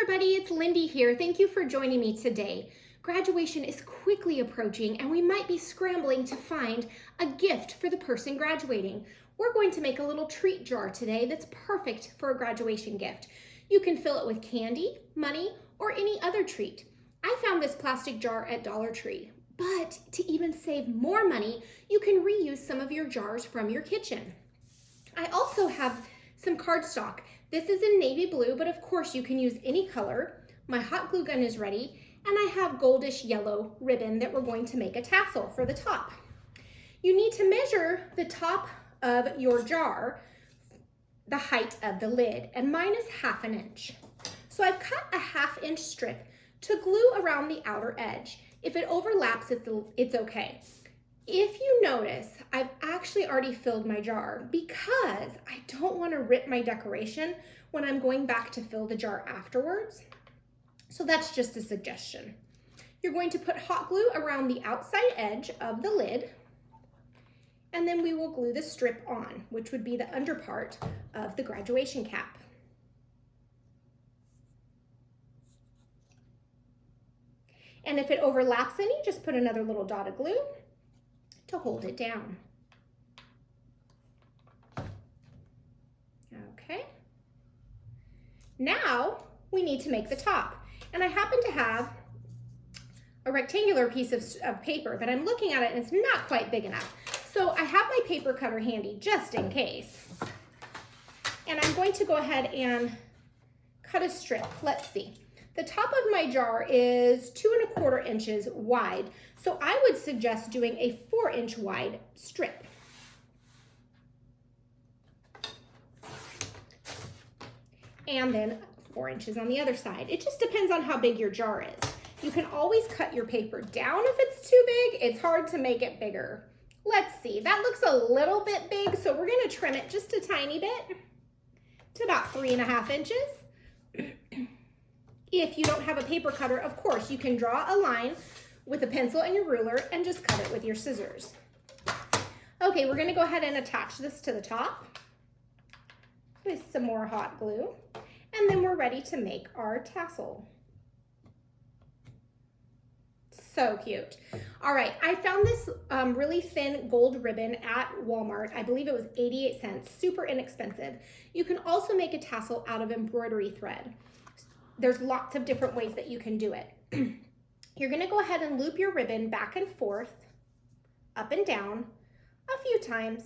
everybody, it's Lindy here. Thank you for joining me today. Graduation is quickly approaching and we might be scrambling to find a gift for the person graduating. We're going to make a little treat jar today that's perfect for a graduation gift. You can fill it with candy, money, or any other treat. I found this plastic jar at Dollar Tree, but to even save more money, you can reuse some of your jars from your kitchen. I also have some cardstock. This is in navy blue, but of course you can use any color. My hot glue gun is ready, and I have goldish yellow ribbon that we're going to make a tassel for the top. You need to measure the top of your jar, the height of the lid, and mine is 1/2 inch. So I've cut a 1/2 inch strip to glue around the outer edge. If it overlaps, it's okay. If you notice, I've actually already filled my jar because I don't want to rip my decoration when I'm going back to fill the jar afterwards. So that's just a suggestion. You're going to put hot glue around the outside edge of the lid, and then we will glue the strip on, which would be the under part of the graduation cap. And if it overlaps any, just put another little dot of glue to hold it down. Okay. Now we need to make the top. And I happen to have a rectangular piece of paper, but I'm looking at it and it's not quite big enough. So I have my paper cutter handy just in case. And I'm going to go ahead and cut a strip. Let's see. The top of my jar is 2 1/4 inches wide, so I would suggest doing a 4-inch wide strip. And then 4 inches on the other side. It just depends on how big your jar is. You can always cut your paper down if it's too big. It's hard to make it bigger. Let's see, that looks a little bit big, so we're gonna trim it just a tiny bit to about 3 1/2 inches. If you don't have a paper cutter, of course, you can draw a line with a pencil and your ruler and just cut it with your scissors. Okay, we're gonna go ahead and attach this to the top with some more hot glue, and then we're ready to make our tassel. So cute. All right, I found this really thin gold ribbon at Walmart. I believe it was 88 cents, super inexpensive. You can also make a tassel out of embroidery thread. There's lots of different ways that you can do it. You're gonna go ahead and loop your ribbon back and forth, up and down, a few times.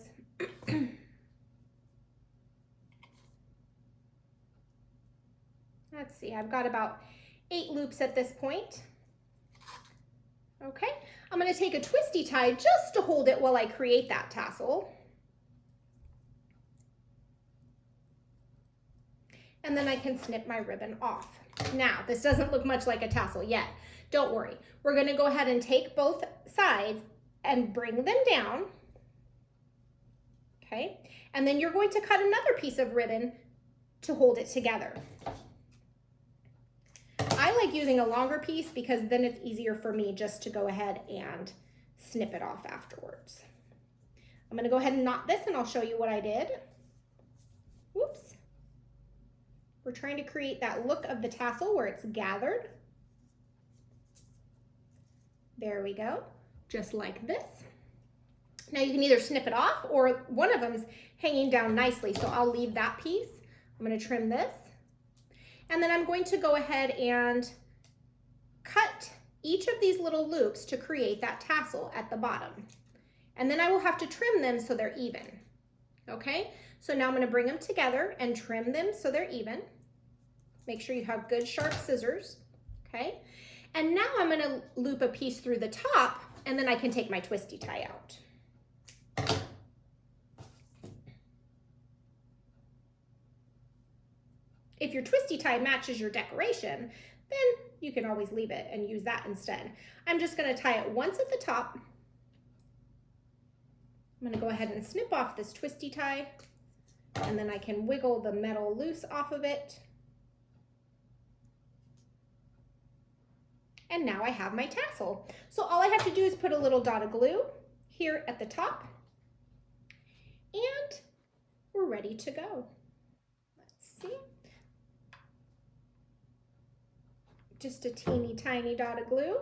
Let's see, I've got about 8 loops at this point. Okay, I'm gonna take a twisty tie just to hold it while I create that tassel. And then I can snip my ribbon off. Now, this doesn't look much like a tassel yet. Don't worry. We're gonna go ahead and take both sides and bring them down. Okay, and then you're going to cut another piece of ribbon to hold it together. I like using a longer piece because then it's easier for me just to go ahead and snip it off afterwards. I'm gonna go ahead and knot this and I'll show you what I did. Whoops. We're trying to create that look of the tassel where it's gathered. There we go, just like this. Now you can either snip it off or one of them's hanging down nicely, so I'll leave that piece. I'm gonna trim this. And then I'm going to go ahead and cut each of these little loops to create that tassel at the bottom. And then I will have to trim them so they're even. Okay, so now I'm gonna bring them together and trim them so they're even. Make sure you have good sharp scissors, okay? And now I'm gonna loop a piece through the top and then I can take my twisty tie out. If your twisty tie matches your decoration, then you can always leave it and use that instead. I'm just gonna tie it once at the top. I'm gonna go ahead and snip off this twisty tie, and then I can wiggle the metal loose off of it. And now I have my tassel. So all I have to do is put a little dot of glue here at the top, and we're ready to go. Let's see. just a teeny tiny dot of glue.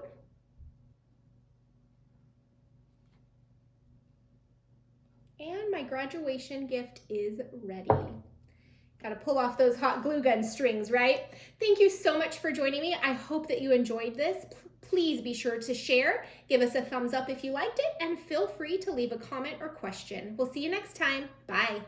And my graduation gift is ready. Got to pull off those hot glue gun strings, right? Thank you so much for joining me. I hope that you enjoyed this. Please be sure to share, give us a thumbs up if you liked it, and feel free to leave a comment or question. We'll see you next time. Bye.